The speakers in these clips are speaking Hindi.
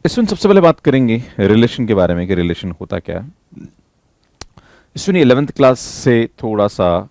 इसमें सबसे पहले बात करेंगे रिलेशन के बारे में कि रिलेशन होता क्या है। इसमें 11th क्लास से थोड़ा सा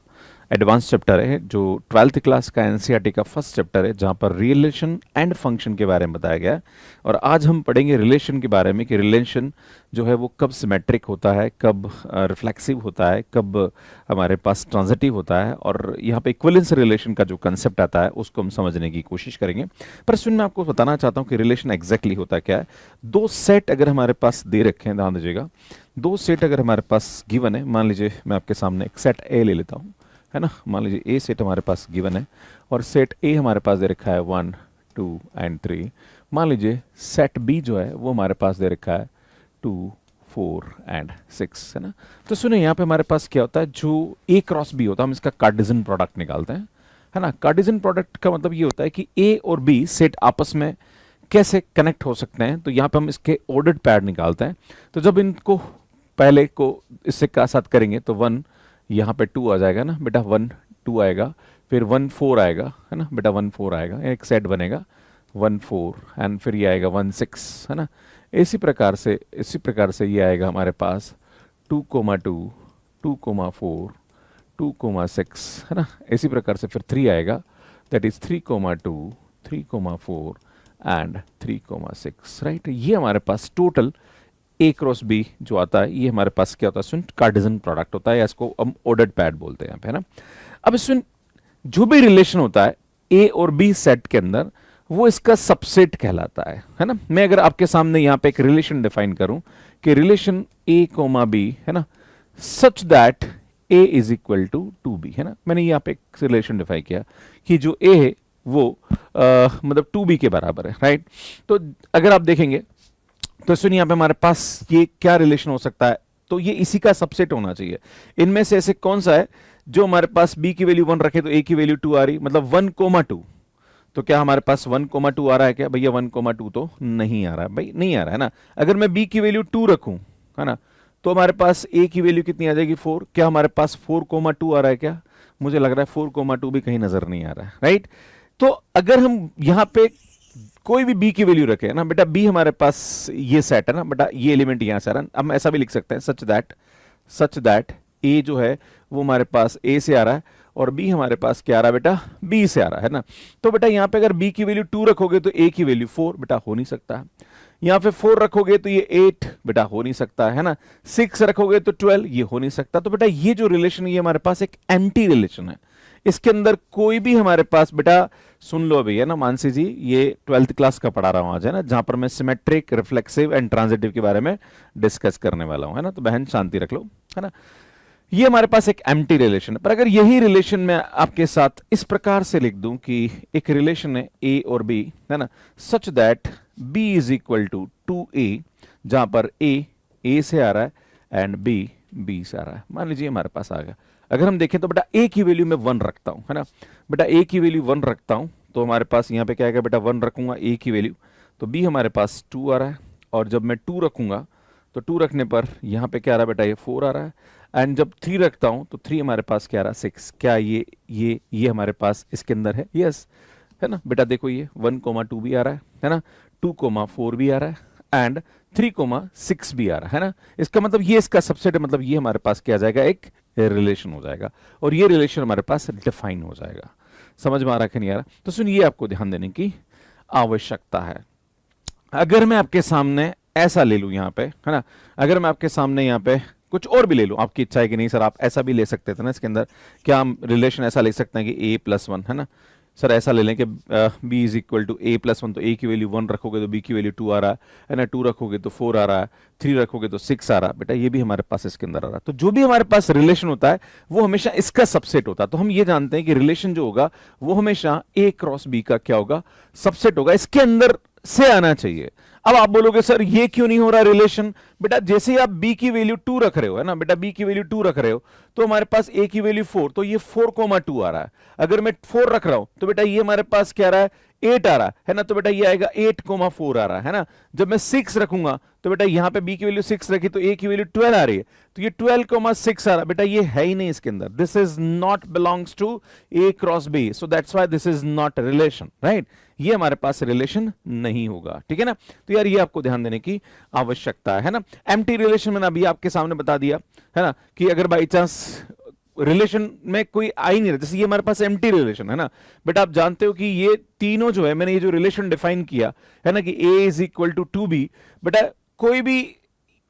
एडवांस चैप्टर है जो 12th क्लास का एनसीईआरटी का फर्स्ट चैप्टर है जहाँ पर रिलेशन एंड फंक्शन के बारे में बताया गया है। और आज हम पढ़ेंगे रिलेशन के बारे में कि रिलेशन जो है वो कब सिमेट्रिक होता है, कब रिफ्लेक्सिव होता है, कब हमारे पास ट्रांजिटिव होता है, और यहाँ पे इक्विवेलेंस रिलेशन का जो कंसेप्ट आता है उसको हम समझने की कोशिश करेंगे। पर इसमें मैं आपको बताना चाहता हूँ कि रिलेशन एग्जैक्टली होता क्या है। दो सेट अगर हमारे पास दे रखे हैं, ध्यान दीजिएगा, दो सेट अगर हमारे पास गिवन है, मान लीजिए मैं आपके सामने एक सेट ए ले लेता हूँ, है ना। मान लीजिए ए सेट हमारे पास गिवन है और सेट ए हमारे पास दे रखा है 1 2 एंड 3। मान लीजिए सेट बी जो है वो हमारे पास दे रखा है 2 4 एंड 6, है ना। तो सुनिए यहाँ पे हमारे पास क्या होता है, जो ए क्रॉस बी होता है हम इसका कार्टेशियन प्रोडक्ट निकालते हैं, है ना। कार्टेशियन प्रोडक्ट का मतलब ये होता है कि ए और बी सेट आपस में कैसे कनेक्ट हो सकते हैं। तो यहाँ पे हम इसके ऑर्डर्ड पैड निकालते हैं। तो जब इनको पहले को इससे का साथ करेंगे तो 1 यहाँ पे 2 आ जाएगा ना बेटा, 1 2 आएगा, फिर 1 4 आएगा, है ना बेटा, 1 4 आएगा, एक सेट बनेगा 1 4 एंड फिर ये आएगा 1 6, है ना। इसी प्रकार से ये आएगा हमारे पास 2 2 2 4 2 6, है ना। इसी प्रकार से फिर 3 आएगा, दैट इज 3 2 3 4 एंड 3 6, राइट। ये हमारे पास टोटल ए क्रॉस बी जो आता है ये हमारे पास क्या होता है, सुन कार्टेशियन प्रोडक्ट होता है, या इसको हम ऑर्डर्ड पैड बोलते हैं यहाँ पे, है ना। अब सुन जो भी रिलेशन होता है ए और बी सेट के अंदर वो इसका सबसेट कहलाता है ना। मैं अगर आपके सामने यहाँ पे एक रिलेशन डिफाइन करूं कि रिलेशन ए कोमा बी, है ना, such that A is equal to B, है ना। मैंने यहाँ पे एक रिलेशन डिफाइन किया कि जो ए है वो मतलब 2b के बराबर है, राइट। तो अगर आप देखेंगे तो सुनिए यहाँ पे हमारे पास ये क्या रिलेशन हो सकता है, तो ये इसी का सबसेट होना चाहिए। इनमें से ऐसे कौन सा है जो हमारे पास b की वैल्यू 1 रखे तो a की वैल्यू 2 आ रही, मतलब 1 2। तो क्या हमारे पास 1 2 आ रहा है क्या भैया? 1 2 तो नहीं आ रहा है भाई, नहीं आ रहा है ना। अगर मैं b की वैल्यू 2 रखूं, है ना, तो हमारे पास a की वैल्यू कितनी आ जाएगी? 4। क्या हमारे पास 4 2 आ रहा है क्या? मुझे लग रहा है 4 2 भी कहीं नजर नहीं आ रहा है, राइट। तो अगर हम यहाँ पे कोई भी बी की वैल्यू रखे, है ना बेटा, बी हमारे पास ये सेट है ना बेटा, ये एलिमेंट यहां से आ रहा है। हम ऐसा भी लिख सकते हैं सच दैट ए जो है वो हमारे पास ए से आ रहा है और बी हमारे पास क्या आ रहा है बेटा? बी से आ रहा है ना। तो बेटा यहाँ पे अगर बी की वैल्यू 2 रखोगे तो ए की वैल्यू 4, बेटा हो नहीं सकता है। यहाँ पे 4 रखोगे तो ये 8, बेटा हो नहीं सकता है ना। 6 रखोगे तो 12, ये हो नहीं सकता। तो बेटा ये जो रिलेशन ये हमारे पास एक एम्प्टी रिलेशन है, इसके अंदर कोई भी हमारे पास बेटा, सुन लो अभी, है ना मानसी जी, ये 12th क्लास का पढ़ा रहा हूं आज, है ना, जहां पर मैं सिमेट्रिक, रिफ्लेक्सिव एंड ट्रांजिटिव के बारे में डिस्कस करने वाला हूं, है ना। तो बहन शांति रख लो, है ना। ये हमारे पास एक एम्प्टी रिलेशन है। पर अगर यही रिलेशन मैं आपके साथ इस प्रकार से लिख दूं कि एक रिलेशन है ए और बी, है ना, such that B is equal to A, जहां पर ए से आ रहा है एंड बी से आ रहा है। मान लीजिए हमारे पास आ गया। अगर हम देखें तो बेटा ए की वैल्यू मैं 1 रखता हूं, है ना बेटा, ए की वैल्यू 1 रखता हूं तो हमारे पास यहाँ पे क्या आएगा बेटा? 1 रखूंगा ए की वैल्यू, तो बी हमारे पास 2 आ रहा है। और जब मैं 2 रखूंगा तो 2 रखने पर यहाँ पे क्या आ रहा है बेटा? ये 4 आ रहा है। एंड जब 3 रखता हूं तो 3 हमारे पास क्या आ रहा है? 6। क्या ये हमारे पास इसके अंदर है? यस, है ना बेटा। देखो ये 1 2 भी आ रहा है ना, 2 4 भी आ रहा है एंड 3 6 भी आ रहा है ना। इसका मतलब ये इसका सबसेट है, मतलब ये हमारे पास क्या आ जाएगा? एक रिलेशन हो जाएगा और ये रिलेशन हमारे पास डिफाइन हो जाएगा। समझ में आ रहा है कि नहीं आ रहा? तो सुनिए, आपको ध्यान देने की आवश्यकता है। अगर मैं आपके सामने ऐसा ले लूं यहाँ पे, है ना, अगर मैं आपके सामने यहाँ पे कुछ और भी ले लूं, आपकी इच्छा है कि नहीं सर आप ऐसा भी ले सकते थे ना इसके अंदर, क्या हम रिलेशन ऐसा ले सकते हैं कि a+1, है ना सर, ऐसा ले लें कि b is equal to a+1, तो a की वैल्यू 1 रखोगे तो b की वैल्यू 2 आ रहा है ना, 2 रखोगे तो 4 आ रहा है, 3 रखोगे तो 6 आ रहा है। बेटा ये भी हमारे पास इसके अंदर आ रहा है। तो जो भी हमारे पास रिलेशन होता है वो हमेशा इसका सबसेट होता है। तो हम ये जानते हैं कि रिलेशन जो होगा वो हमेशा a क्रॉस b का क्या होगा? सबसेट होगा, इसके अंदर से आना चाहिए। अब आप बोलोगे सर ये क्यों नहीं हो रहा रिलेशन? बेटा जैसे ही आप b की वैल्यू 2 रख रहे हो, है ना बेटा, b की वैल्यू 2 रख रहे हो तो हमारे पास a की वैल्यू 4, तो ये 4 2 आ रहा है। अगर मैं 4 रख रहा हूं तो बेटा ये हमारे पास क्या आ रहा है? 8 आ रहा है ना, तो बेटा ये आएगा 8 4 आ रहा है ना। जब मैं 6 रखूंगा तो बेटा यहां पे b की वैल्यू 6 रखी तो a की वैल्यू 12 आ रही है, तो ये 12 6 आ रहा है। बेटा ये है ही नहीं इसके अंदर, this is not belongs to a cross b, so that's why this is not relation, right. ये हमारे पास रिलेशन नहीं होगा, ठीक है ना। तो यार ये आपको ध्यान देने की आवश्यकता है ना। एम्प्टी रिलेशन मैंने अभी आपके सामने बता दिया है ना, कि अगर बाई चांस रिलेशन में कोई आ ही नहीं रहा, जैसे ये हमारे पास एम्प्टी रिलेशन है ना, बट आप जानते हो कि ये तीनों जो है, मैंने ये जो रिलेशन डिफाइन किया है ना कि a is equal to 2b, बेटा कोई भी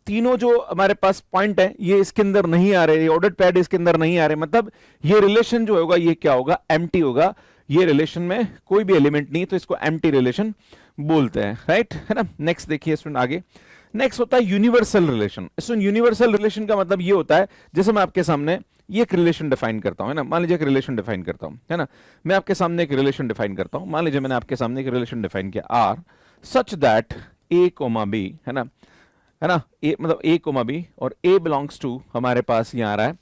तीनों जो हमारे पास पॉइंट है ये इसके अंदर नहीं आ रहे, ऑर्डर्ड पैड इसके अंदर नहीं आ रहे, मतलब ये रिलेशन जो होगा ये क्या होगा, एम्प्टी होगा। ये रिलेशन में कोई भी एलिमेंट नहीं, तो इसको एम्प्टी रिलेशन बोलते हैं, राइट है ना। नेक्स्ट देखिए स्टूडेंट आगे, नेक्स्ट होता है universal relation. Student universal relation का मतलब ये होता है, जैसे मैं आपके सामने ये एक रिलेशन डिफाइन करता हूं है ना, मान लीजिए एक रिलेशन डिफाइन करता हूं है ना, मैं आपके सामने एक रिलेशन डिफाइन करता हूं, मान लीजिए मैंने आपके सामने एक रिलेशन डिफाइन किया R such that A comma B है ना, है ना, ए मतलब ए कोमा बी और ए बिलोंग्स टू हमारे पास यहां आ रहा है,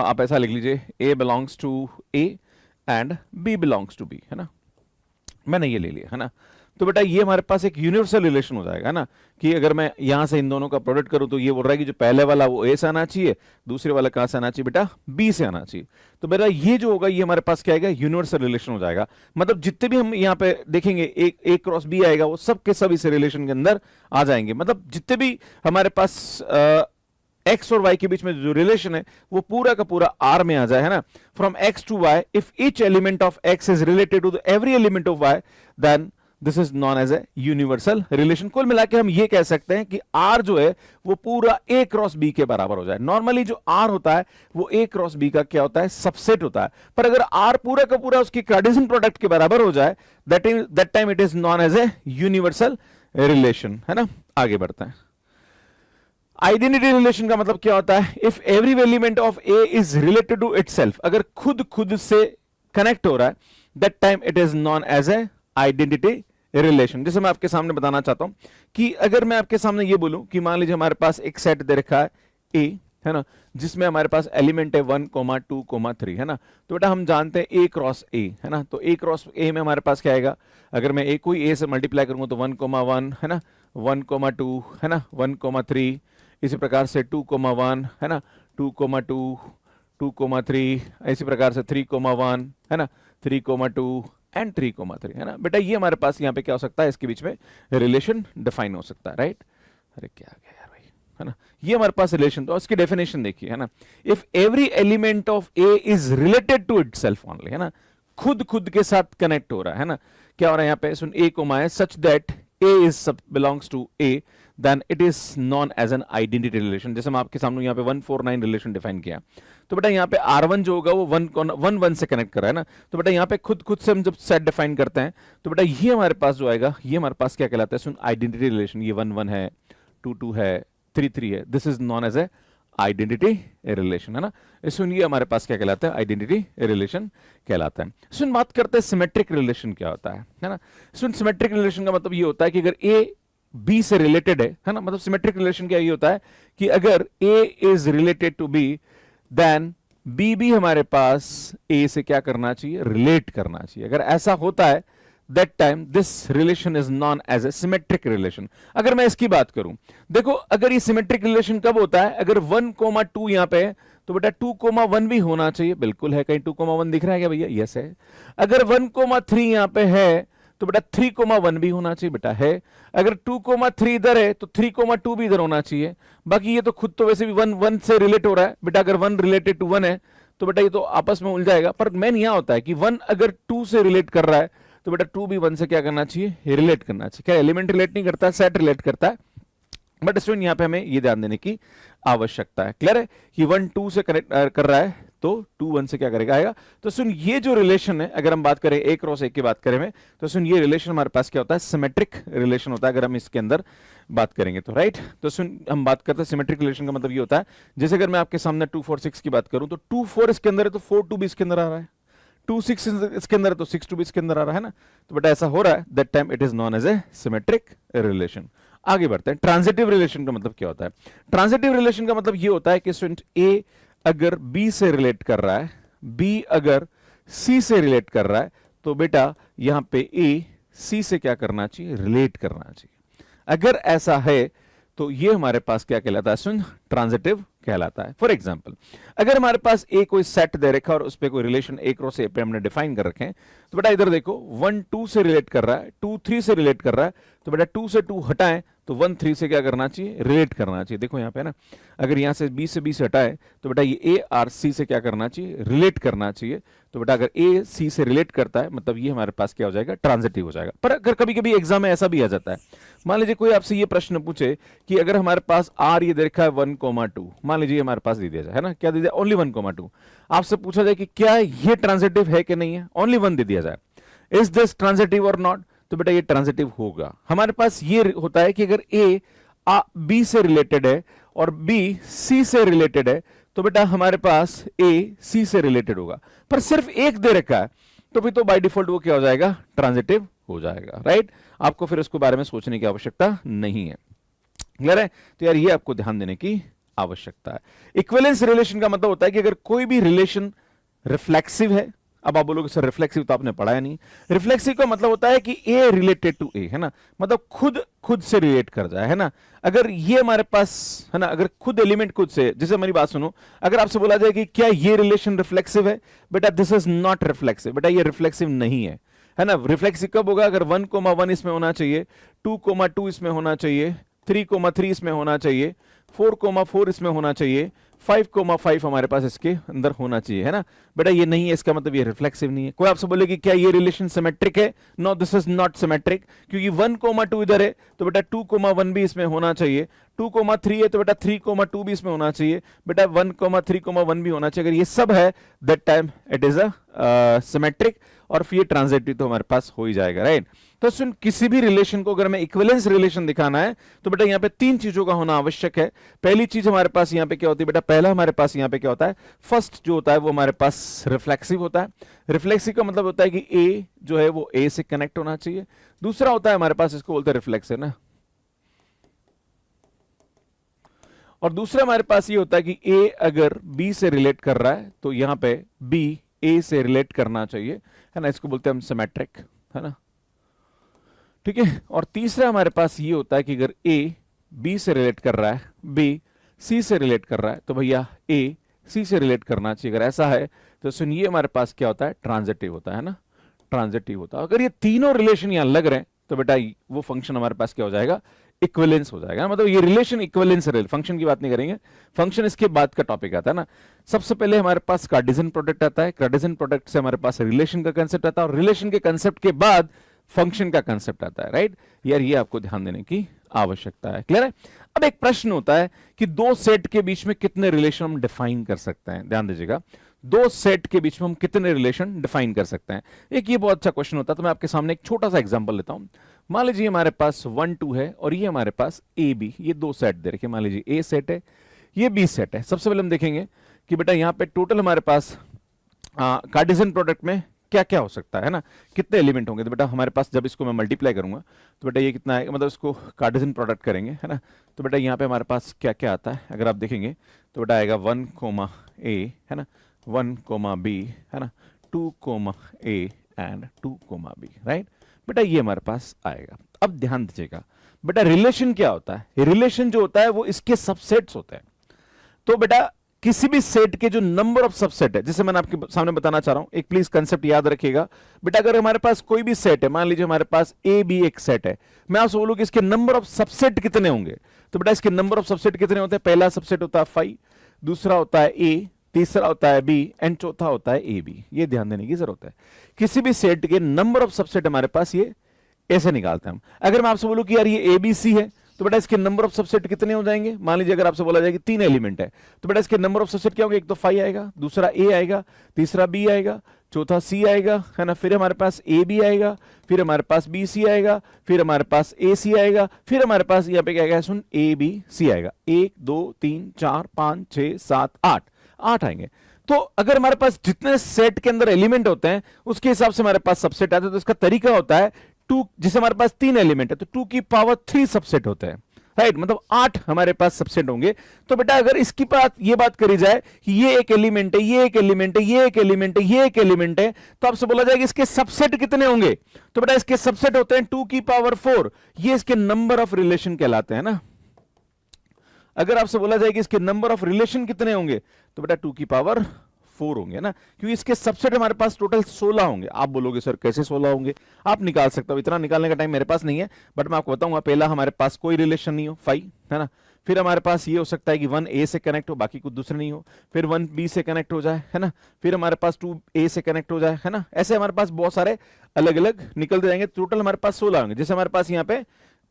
आप ऐसा लिख लीजिए A belongs to A and B belongs to B है ना, मैंने ये ले लिया है ना। तो बेटा ये हमारे पास एक यूनिवर्सल रिलेशन हो जाएगा ना, कि अगर मैं यहां से इन दोनों का प्रोडक्ट करूं तो ये बोल रहा है कि जो पहले वाला वो ए से आना चाहिए, दूसरे वाला कहां से आना चाहिए बेटा, बी से आना चाहिए। तो बेटा ये जो होगा ये हमारे पास क्या आएगा, यूनिवर्सल रिलेशन हो जाएगा। मतलब जितने भी हम यहाँ पे देखेंगे एक ए क्रॉस बी आएगा, वो सब के सब इस रिलेशन के अंदर आ जाएंगे। मतलब जितने भी हमारे पास एक्स और वाई के बीच में जो रिलेशन है वो पूरा का पूरा आर में आ जाए है ना। From X to Y if each element of X is related to every element of Y, then this is known as a universal relation. कुल मिला के हम ये कह सकते हैं कि आर जो है वो पूरा ए क्रॉस बी के बराबर हो जाए। नॉर्मली जो आर होता है वो ए क्रॉस बी का क्या होता है, सबसेट होता है, पर अगर आर पूरा का पूरा उसकी कार्टेशियन प्रोडक्ट के बराबर हो जाए, that time it is known as a universal relation है ना। आगे बढ़ते हैं। आइडेंटिटी रिलेशन का मतलब क्या होता है, if every element of A is related to itself, अगर खुद से कनेक्ट हो रहा है, that time it is known as a identity relation. जैसे मैं आपके सामने बताना चाहता हूं कि अगर मैं आपके सामने ये बोलूं कि मान लीजिए हमारे पास एक सेट दे रखा है ए है ना, जिसमें हमारे पास एलिमेंट है 1, 2, 3 है ना। तो बेटा हम जानते हैं ए क्रॉस ए है ना, तो ए क्रॉस ए में हमारे पास क्या आएगा, अगर मैं ए कोई ए से मल्टीप्लाई करूंगा तो 1, 1 है ना, 1, 2 है ना, 1, 3, इसी प्रकार से 2, 1 है ना, 2, 2, 2, 3, इसी प्रकार से 3, 1 है ना, 3, 2 एंड 3, 3 है ना। बेटा ये हमारे पास यहाँ पे क्या हो सकता है, इसके बीच में रिलेशन डिफाइन हो सकता है, राइट। अरे क्या गया यार भाई है ना, ये हमारे पास रिलेशन, तो इसकी डेफिनेशन देखिए है ना, if every element of A is related to itself only है ना, खुद के साथ कनेक्ट हो रहा है ना। क्या हो रहा है यहाँ पे, सुन ए कोमा है such that A is belongs to A, then it is known as an identity relation। जैसे मैं आपके सामने यहाँ पे 149 रिलेशन डिफाइन किया, तो बेटा यहाँ पे R1 जो होगा वो 1 से कनेक्ट कर रहा है ना। तो बेटा यहाँ पे खुद से हम जब सेट डिफाइन करते हैं तो बेटा ये हमारे पास जो आएगा ये हमारे पास क्या कहलाता है, सुन आइडेंटिटी रिलेशन। ये 1 है, 2 है, 3 है, this is known as a identity relation है ना। सुन ये हमारे पास क्या कहलाता है, आइडेंटिटी रिलेशन कहलाता है। सुन बात करते हैं सिमेट्रिक रिलेशन क्या होता है ना। सुन सिमेट्रिक रिलेशन का मतलब ये होता है कि अगर ए बी से रिलेटेड है ना, मतलब सिमेट्रिक रिलेशन क्या ये होता है कि अगर A is related to B, then B भी हमारे पास ए से क्या करना चाहिए, रिलेट करना चाहिए। अगर ऐसा होता है that time this relation is known as a symmetric relation। अगर मैं इसकी बात करूं, देखो अगर ये symmetric relation कब होता है, अगर 1, 2 यहां पे है तो बेटा 2, 1 भी होना चाहिए, बिल्कुल है, कहीं 2, 1 दिख रहा है क्या भैया, यस है। अगर 1, 3 यहां पे है तो बेटा 3, 1 भी होना चाहिए, बेटा है। अगर 2, 3 इधर है तो 3, 2 भी इधर होना चाहिए। बाकी ये तो खुद तो वैसे भी 1 से रिलेट हो रहा है बेटा, अगर 1 रिलेटेड टू 1 है तो बेटा ये तो आपस में उलझाएगा। पर मेन यहां होता है कि 1 अगर 2 से रिलेट कर रहा है तो बेटा 2 भी 1 से क्या करना चाहिए, रिलेट करना चाहिए। क्या एलिमेंट रिलेट नहीं करता, सेट रिलेट करता है। बट स्टूडेंट यहां पे हमें ये ध्यान देने की आवश्यकता है। क्लियर है कि 1 2 से कनेक्ट कर रहा है तो 2 1 से क्या करेगा, आएगा। तो सुन ये जो रिलेशन है, अगर हम बात करें ए क्रॉस ए की बात करें में, तो सुन ये रिलेशन हमारे पास क्या होता है, सिमेट्रिक रिलेशन होता है अगर हम इसके अंदर बात करेंगे तो, राइट। तो सुन हम बात करते हैं सिमेट्रिक रिलेशन का मतलब ये होता है, जैसे अगर मैं आपके सामने 2 4 6 की बात करूं तो 2 4 इसके अंदर है तो 4 2 भी इसके अंदर आ रहा है, 2 6 इसके अंदर है तो 6 2 भी इसके अंदर आ रहा है ना। तो बेटा ऐसा हो रहा है, that time it is known as a symmetric relation. आगे बढ़ते हैं। ट्रांजिटिव रिलेशन का मतलब क्या होता है, ट्रांजिटिव रिलेशन का मतलब ये होता है कि स्टूडेंट ए अगर बी से रिलेट कर रहा है, बी अगर सी से रिलेट कर रहा है, तो बेटा यहां पे ए सी से क्या करना चाहिए, रिलेट करना चाहिए। अगर ऐसा है तो ये हमारे पास क्या कहलाता है सुन, ट्रांजिटिव कहलाता है। फॉर एग्जाम्पल, अगर हमारे पास ए कोई सेट दे रखा और उस पर कोई रिलेशन एक रो से पे हमने डिफाइन कर रखे हैं, तो बेटा इधर देखो 1 2 से रिलेट कर रहा है, 2 3 से रिलेट कर रहा है, तो बेटा 2 से 2 हटाएं तो 1 3 से क्या करना चाहिए, रिलेट करना चाहिए। देखो यहाँ पे ना, अगर यहाँ से बी से हटाए तो बेटा ये ए आर सी से क्या करना चाहिए, रिलेट करना चाहिए। तो बेटा अगर ए सी से रिलेट करता है मतलब ये हमारे पास क्या हो जाएगा, ट्रांजिटिव हो जाएगा। पर अगर कभी कभी एग्जाम में ऐसा भी आ जाता है, मान लीजिए कोई आपसे ये प्रश्न पूछे कि अगर हमारे पास आर ये दे रखा है 1,2, मान लीजिए हमारे पास दे दिया जाए, है ना, क्या दे दिया, ओनली 1,2, आपसे पूछा जाए कि क्या ये ट्रांजिटिव है कि नहीं है, ओनली 1 दे दिया जाए, इज दिस ट्रांजिटिव और नॉट, तो बेटा ये ट्रांजिटिव होगा। हमारे पास ये होता है कि अगर ए बी से रिलेटेड है और बी सी से रिलेटेड है, तो बेटा हमारे पास ए सी से रिलेटेड होगा। पर सिर्फ एक दे रखा है तो फिर तो बाय डिफॉल्ट वो क्या हो जाएगा, ट्रांजिटिव हो जाएगा, राइट। आपको फिर उसके बारे में सोचने की आवश्यकता नहीं है। क्लियर है? तो यार ये आपको ध्यान देने की आवश्यकता है। इक्विवेलेंस रिलेशन का मतलब होता है कि अगर कोई भी रिलेशन रिफ्लेक्सिव है, अब आप बोलोगे सर रिफ्लेक्सिव तो आपने पढ़ाया नहीं। रिफ्लेक्सिव का मतलब होता है कि ए रिलेटेड टू ए, है ना, मतलब खुद से रिलेट कर जाए, है ना। अगर ये हमारे पास, है ना, अगर खुद एलिमेंट खुद से, जैसे मेरी बात सुनो, अगर आपसे बोला जाए कि क्या ये रिलेशन रिफ्लेक्सिव है, बेटा दिस इज नॉट रिफ्लेक्सिव, बेटा ये रिफ्लेक्सिव नहीं है ना। रिफ्लेक्सिव कब होगा, अगर 1,1 इसमें होना चाहिए, 2,2 इसमें होना चाहिए, 3,3 इसमें होना चाहिए, 4,4 इसमें होना चाहिए, 5,5 हमारे पास इसके अंदर होना चाहिए, है ना। बेटा ये नहीं है, इसका मतलब ये रिफ्लेक्सिव नहीं है। कोई आपसे बोले कि क्या ये रिलेशन सिमेट्रिक है, no this is not symmetric, क्योंकि 1,2 इधर है तो बेटा 2,1 भी इसमें होना चाहिए, 2,3 है तो बेटा 3,2 भी इसमें होना चाहिए, बेटा 1,3,1 भी होना चाहिए। अगर ये सब है that time it is a symmetric, और फिर ट्रांजिटिव तो हमारे पास हो ही जाएगा, राइट। तो सुन, किसी भी रिलेशन को अगर हमें इक्विवेलेंस रिलेशन दिखाना है तो बेटा यहाँ पे 3 चीजों का होना आवश्यक है। पहली चीज हमारे पास यहाँ पे क्या होती है बेटा, पहला हमारे पास यहाँ पे क्या होता है, फर्स्ट जो होता है वो हमारे पास रिफ्लेक्सिव होता है। रिफ्लेक्सिव का मतलब होता है कि ए जो है वो ए से कनेक्ट होना चाहिए। दूसरा होता है हमारे पास, इसको बोलते हैं रिफ्लेक्स, है ना। और दूसरा हमारे पास ये होता है कि ए अगर बी से रिलेट कर रहा है तो यहां पे बी ए से रिलेट करना चाहिए, है ना, इसको बोलते हैं हम सिमेट्रिक, है ना, ठीक है। और तीसरा हमारे पास ये होता है कि अगर ए बी से रिलेट कर रहा है, बी सी से रिलेट कर रहा है, तो भैया ए सी से रिलेट करना चाहिए। अगर ऐसा है तो सुनिए हमारे पास क्या होता है, ट्रांजिटिव होता है ना, ट्रांजिटिव होता है। अगर ये तीनों रिलेशन यहां लग रहे हैं तो बेटा वो फंक्शन हमारे पास क्या हो जाएगा, इक्विवेलेंस हो जाएगा। मतलब ये रिलेशन इक्विवेलेंस है, फंक्शन की बात नहीं करेंगे, फंक्शन इसके बाद का टॉपिक आता है ना। सबसे पहले हमारे पास कार्टेशियन प्रोडक्ट आता है, कार्टेशियन प्रोडक्ट से हमारे पास रिलेशन का कंसेप्ट आता है, और रिलेशन के कंसेप्ट के बाद फंक्शन का कंसेप्ट आता है, राइट। यार ये आपको ध्यान देने की आवश्यकता है। क्लियर है? अब एक प्रश्न होता है कि दो सेट के बीच में कितने रिलेशन हम डिफाइन कर सकते हैं। ध्यान दीजिएगा, दो सेट के बीच में हम कितने रिलेशन डिफाइन कर सकते हैं। एक ये बहुत अच्छा क्वेश्चन होता है, तो मैं आपके सामने एक छोटा सा एग्जांपल लेता हूं। मान लीजिए हमारे पास 1 2 है और ये हमारे पास ए बी, ये दो सेट दे रखे। मान लीजिए ए सेट है, ये बी सेट है। सबसे पहले हम देखेंगे कि बेटा यहाँ पे टोटल हमारे पास कार्टेशियन प्रोडक्ट में क्या क्या हो सकता है ना, कितने एलिमेंट होंगे। तो बेटा हमारे पास जब इसको मैं मल्टीप्लाई करूंगा तो बेटा ये कितना है, मतलब इसको कार्टेशियन प्रोडक्ट करेंगे, है ना। तो बेटा यहाँ पे हमारे पास क्या क्या आता है, अगर आप देखेंगे तो बेटा आएगा 1, A, है ना, 1, B, है ना, 2, A एंड 2, B, राइट। बेटा ये हमारे पास आएगा। अब ध्यान दीजिएगा बेटा, रिलेशन क्या होता है, रिलेशन जो होता है वो इसके सबसेट्स होते हैं। तो बेटा किसी भी सेट के जो नंबर ऑफ सबसेट है, जैसे मैंने आपके सामने बताना चाह रहा हूं, एक प्लीज कंसेप्ट याद रखिएगा बेटा। अगर हमारे पास कोई भी सेट है, मान लीजिए हमारे पास ए बी एक सेट है, मैं आपसे बोलूं कि इसके नंबर ऑफ सबसेट कितने होंगे, तो बेटा इसके नंबर ऑफ सबसेट कितने होते हैं। पहला सबसेट होता है 5, दूसरा होता है ए, तीसरा होता है बी एंड चौथा होता है ए बी। ये ध्यान देने की जरूरत है। किसी भी सेट के नंबर ऑफ सबसेट हमारे पास ये ऐसे निकालते हैं हम। अगर मैं आपसे बोलूं कि यार ये ए बी सी है, तो बेटा इसके नंबर ऑफ सबसेट कितने हो जाएंगे। मान लीजिए अगर आपसे बोला जाए कि 3 एलिमेंट है, तो बेटा इसके नंबर ऑफ सबसेट क्या होंगे, एक तो 5 आएगा, दूसरा ए आएगा, तीसरा बी आएगा, चौथा सी आएगा, है ना, फिर हमारे पास ए बी आएगा, फिर हमारे पास बी सी आएगा, फिर हमारे पास ए सी आएगा, फिर हमारे पास यहाँ पे क्या आएगा, सुन, ए बी सी आएगा। 1 2 3 4 5 6 7 8 आएंगे। तो अगर हमारे पास जितने सेट के अंदर एलिमेंट होते हैं उसके हिसाब से हमारे पास सबसेट आते हैं। तो इसका तरीका होता है 2, जिसे हमारे पास 3 एलिमेंट है तो 2 की पावर 3 सबसेट होते हैं, राइट, मतलब 8 हमारे पास सबसेट होंगे। तो बेटा अगर इसकी ये बात करी जाए कि ये एक एलिमेंट है, ये एक एलिमेंट है, ये एक एलिमेंट है, ये एक एलिमेंट है, तो आपसे बोला जाएगा इसके सबसेट कितने होंगे। तो बेटा इसके सबसेट होते हैं 2 की पावर 4। ये इसके नंबर ऑफ रिलेशन कहलाते हैं ना, अगर आपसे बोला जाए कि इसके नंबर ऑफ रिलेशन कितने होंगे, तो बेटा 2 की पावर 4 होंगे ना, क्योंकि इसके सबसेट हमारे पास टोटल 16 होंगे। आप बोलोगे सर कैसे 16 होंगे, आप निकाल सकते हो, इतना निकालने का टाइम मेरे पास नहीं है, बट मैं आपको बताऊंगा। पहला हमारे पास कोई रिलेशन नहीं हो 5, है ना, फिर हमारे पास ये हो सकता है कि 1 ए से कनेक्ट हो, बाकी कुछ दूसरे नहीं हो, फिर 1 बी से कनेक्ट हो जाए, है ना, फिर हमारे पास 2 ए से कनेक्ट हो जाए, है ना, ऐसे हमारे पास बहुत सारे अलग अलग निकलते जाएंगे। टोटल हमारे पास 16 होंगे। जैसे हमारे पास यहाँ पे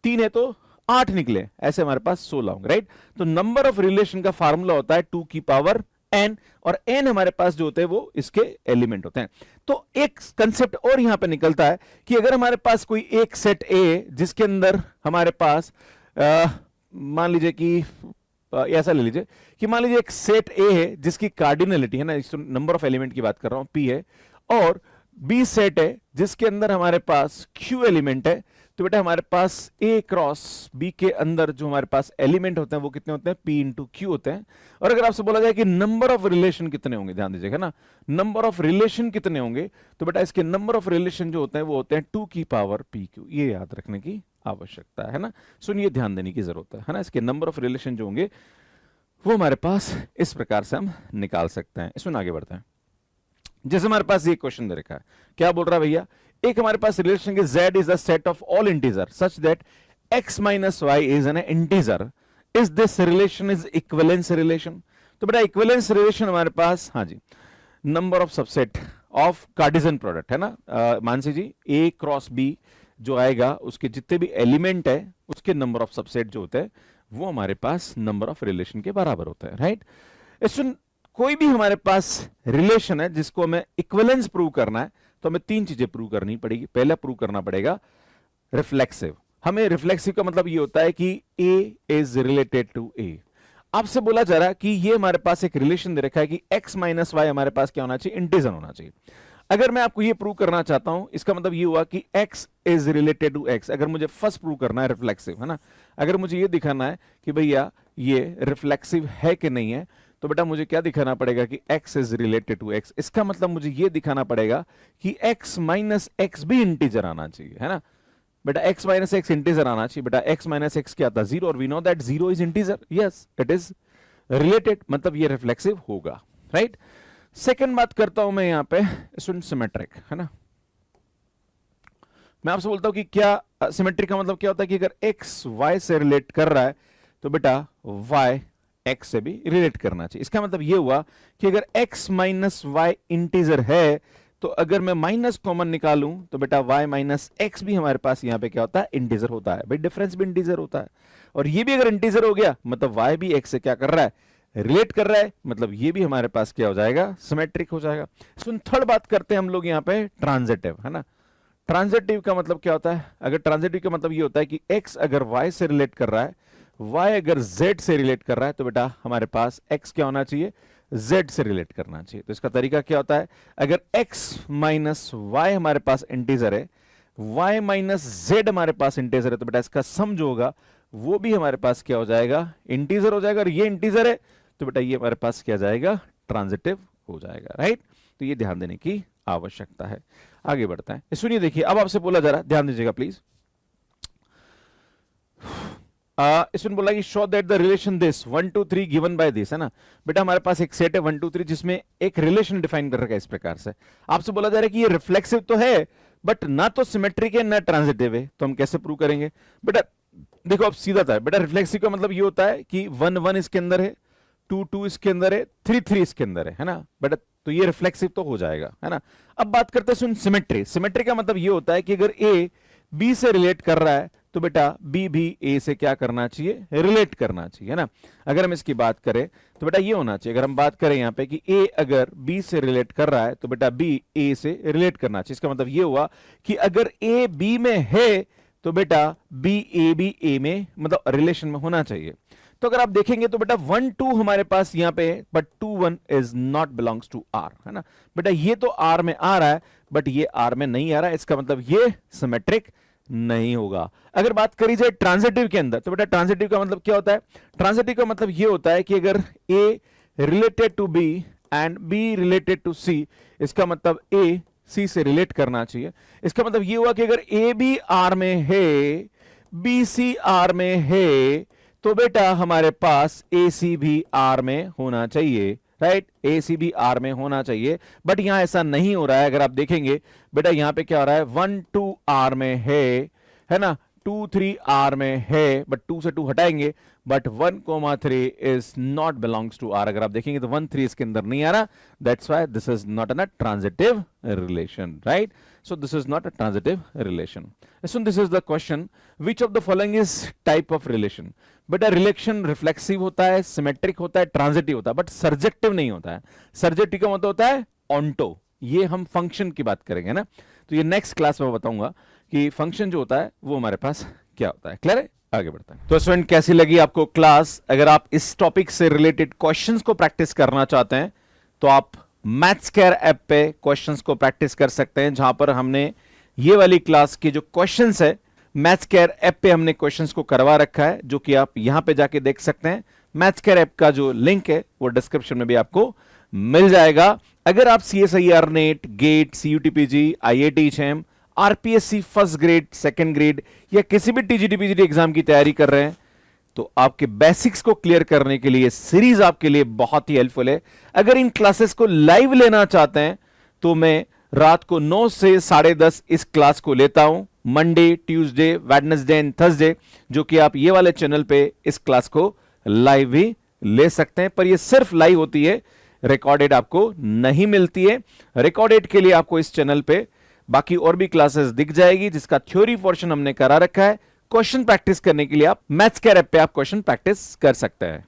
3 है तो 8 निकले, ऐसे हमारे पास 16 होंगे, राइट। तो नंबर ऑफ रिलेशन का फार्मूला होता है 2 की पावर n, और n हमारे पास जो होते हैं वो इसके एलिमेंट होते हैं। तो एक कंसेप्ट और यहां पे निकलता है कि अगर हमारे पास कोई एक सेट A जिसके अंदर हमारे पास मान लीजिए कि ऐसा ले लीजिए कि मान लीजिए एक सेट A है जिसकी कार्डिनलिटी है ना, नंबर ऑफ एलिमेंट की बात कर रहा हूं, P है, और B सेट है जिसके अंदर हमारे पास Q एलिमेंट है, तो बेटा हमारे पास A क्रॉस B के अंदर जो हमारे पास एलिमेंट होते हैं वो कितने होते हैं, P इंटू Q होते हैं। और अगर आपसे बोला जाए कि नंबर ऑफ रिलेशन कितने होंगे, ध्यान दीजिएगा ना, नंबर ऑफ रिलेशन कितने होंगे, तो बेटा इसके नंबर ऑफ रिलेशन जो होते हैं वो होते हैं 2 की पावर PQ। ये याद रखने की आवश्यकता है ना, सुनिए, ध्यान देने की जरूरत है ना। इसके नंबर ऑफ रिलेशन जो होंगे वो हमारे पास इस प्रकार से हम निकाल सकते हैं। इसमें आगे बढ़ते हैं। जैसे हमारे पास ये क्वेश्चन दे रखा है, क्या बोल रहा है भैया, एक हमारे पास रिलेशन के z is a set of all integer such that x minus Y is an integer, is this relation is equivalence relation. तो बेटा इक्विवेलेंस रिलेशन हमारे पास, हाँ जी, number of subset of Cartesian product है ना, Mansi ji a cross b जो आएगा उसके जितने भी एलिमेंट है उसके नंबर ऑफ सबसेट जो होते हैं वो हमारे पास नंबर ऑफ रिलेशन के बराबर होता है, राइट। इसमें कोई भी हमारे पास रिलेशन है जिसको हमें इक्विवेलेंस प्रूव करना है तो हमें 3 चीजें प्रूव करनी पड़ेगी। पहला प्रूव करना पड़ेगा रिफ्लेक्सिव। हमें रिफ्लेक्सिव का मतलब ये होता है कि A is related to A। आपसे बोला जा रहा है कि ये हमारे पास एक रिलेशन दे रखा है कि x माइनस वाई हमारे पास क्या होना चाहिए, इंटीजर होना चाहिए। अगर मैं आपको ये प्रूव करना चाहता हूं, इसका मतलब ये हुआ कि x is related to x। अगर मुझे फर्स्ट प्रूव करना है रिफ्लेक्सिव, है ना, अगर मुझे ये दिखाना है कि भैया ये रिफ्लेक्सिव है कि नहीं है, तो बेटा मुझे क्या दिखाना पड़ेगा कि x is related to x। इसका मतलब मुझे ये दिखाना पड़ेगा कि x माइनस एक्स भी इंटीजर आना चाहिए, है ना बेटा, x माइनस एक्स इंटीजर आना चाहिए। बेटा x माइनस एक्स क्या था, 0, और we know that 0 is integer, yes it is related, मतलब ये रिफ्लेक्सिव होगा, राइट। सेकंड बात करता हूं मैं यहां पे सिमेट्रिक, है ना। मैं आपसे बोलता हूं कि क्या सिमेट्रिक का मतलब क्या होता है कि अगर x y से रिलेट कर रहा है तो बेटा y x से भी रिलेट करना चाहिए। इसका मतलब यह हुआ कि अगर x माइनस वाई इंटीजर है तो अगर मैं माइनस कॉमन निकालूं तो बेटा y माइनस एक्स भी हमारे पास यहां पे क्या होता है, इंटीजर होता है। भाई डिफरेंस भी इंटीजर होता है, और ये भी अगर इंटीजर हो गया मतलब y भी x से क्या कर रहा है, रिलेट कर रहा है, मतलब ये भी हमारे पास क्या हो जाएगा, सिमेट्रिक हो जाएगा। सुन, थर्ड बात करते हैं हम लोग यहां पे ट्रांजिटिव, है ना। ट्रांजिटिव का मतलब क्या होता है, अगर ट्रांजिटिव का मतलब ये होता है कि x अगर y से रिलेट कर रहा है, y अगर z से रिलेट कर रहा है, तो बेटा हमारे पास x क्या होना चाहिए, z से रिलेट करना चाहिए। तो इसका तरीका क्या होता है, अगर x माइनस वाई हमारे पास इंटीजर है, y माइनस z हमारे पास इंटीजर है, तो बेटा इसका सम जो होगा वो भी हमारे पास क्या हो जाएगा, इंटीजर हो जाएगा। और ये इंटीजर है तो बेटा ये हमारे पास क्या जाएगा, ट्रांजिटिव हो जाएगा, राइट। तो ये ध्यान देने की आवश्यकता है। आगे बढ़ता है, सुनिए, देखिए अब आपसे बोला जा रहा है, ध्यान दीजिएगा प्लीज। इसमें बोला कि show that the relation this 1 2 3 given by this, है ना। बेटा हमारे पास एक सेट है 1 2 3 जिसमें एक रिलेशन डिफाइन कर रखा है इस प्रकार से। आपसे बोला जा रहा है कि ये रिफ्लेक्सिव तो है बट ना तो सिमेट्रिक है ना ट्रांजिटिव है, तो हम कैसे प्रूव करेंगे। बेटा देखो अब सीधा था, बेटा रिफ्लेक्सिव का मतलब ये होता है कि 1 1 इसके अंदर है, 2 2 इसके अंदर है, 3 3 इसके अंदर है ना बेटा, तो ये रिफ्लेक्सिव तो हो जाएगा, है ना। अब बात करते हैं सुन सिमेट्री। सिमेट्री का मतलब ये होता है कि अगर ए बी से रिलेट कर रहा है तो बेटा बी भी ए से क्या करना चाहिए, रिलेट करना चाहिए, है ना। अगर हम इसकी बात करें तो बेटा ये होना चाहिए, अगर हम बात करें यहां पे कि ए अगर बी से रिलेट कर रहा है तो बेटा बी ए से रिलेट करना चाहिए। इसका मतलब ये हुआ कि अगर ए बी में है तो बेटा बी ए में मतलब रिलेशन में होना चाहिए। तो अगर आप देखेंगे तो बेटा 1 2 हमारे पास यहां पे है but 2 1 is not belongs to R, है ना। बेटा ये तो आर में आ रहा है बट ये आर में नहीं आ रहा है, इसका मतलब ये सिमेट्रिक नहीं होगा। अगर बात करी जाए ट्रांजिटिव के अंदर तो बेटा ट्रांजिटिव का मतलब क्या होता है, ट्रांजिटिव का मतलब ये होता है कि अगर A related to B and B related to C, इसका मतलब ए सी से रिलेट करना चाहिए। इसका मतलब ये हुआ कि अगर ए बी आर में है, बी सी आर में है, तो बेटा हमारे पास ए सी भी आर में होना चाहिए, राइट, ए सी भी आर में होना चाहिए, बट यहां ऐसा नहीं हो रहा है। अगर आप देखेंगे बेटा यहां पे क्या हो रहा है, 1 2 आर में है ना, 2 3 आर में है, बट 2 से 2 हटाएंगे, but 1,3 is not belongs to R. अगर आप देखेंगे तो 1 3 इसके अंदर नहीं आ रहा, that's why this is not an a transitive relation, right. So this is not a transitive relation. So this is the question, which of the following is type of relation? बेटा रिलेशन रिफ्लेक्सिव होता है, सिमेट्रिक होता है, ट्रांजिटिव होता है, बट सर्जेक्टिव नहीं होता है। सर्जेक्टिव का मतलब होता है ऑन्टो। ये हम फंक्शन की बात करेंगे ना, तो ये नेक्स्ट क्लास में बताऊंगा कि फंक्शन जो होता है वो हमारे पास क्या होता है। क्लियर है? आगे बढ़ते हैं। तो स्टूडेंट कैसी लगी आपको क्लास? अगर आप इस टॉपिक से रिलेटेड क्वेश्चंस को प्रैक्टिस करना चाहते हैं तो आप मैथ्सकेयर ऐप पे क्वेश्चंस को प्रैक्टिस कर सकते हैं, जहां पर हमने ये वाली क्लास के जो क्वेश्चंस है मैथ्सकेयर ऐप पे हमने क्वेश्चंस को करवा रखा है, जो कि आप यहां पे जाके देख सकते हैं। मैथ्सकेयर ऐप का जो लिंक है वो डिस्क्रिप्शन में भी आपको मिल जाएगा। अगर आप CSIR NET, GATE, CUTPG, IIT JAM, RPSC first grade, second grade या किसी भी TGT PGT एग्जाम की तैयारी कर रहे हैं तो आपके बेसिक्स को क्लियर करने के लिए सीरीज आपके लिए बहुत ही हेल्पफुल है। अगर इन क्लासेस को लाइव लेना चाहते हैं तो मैं रात को 9 से 10:30 इस क्लास को लेता हूं, Monday, Tuesday, Wednesday and Thursday, जो कि आप ये वाले चैनल पे इस क्लास को लाइव भी ले सकते हैं। पर ये सिर्फ लाइव होती है, रिकॉर्डेड आपको नहीं मिलती है। रिकॉर्डेड के लिए आपको इस चैनल पे बाकी और भी क्लासेस दिख जाएगी, जिसका थ्योरी पोर्शन हमने करा रखा है। क्वेश्चन प्रैक्टिस करने के लिए आप मैथ्सकेयर ऐप पे आप क्वेश्चन प्रैक्टिस कर सकते हैं।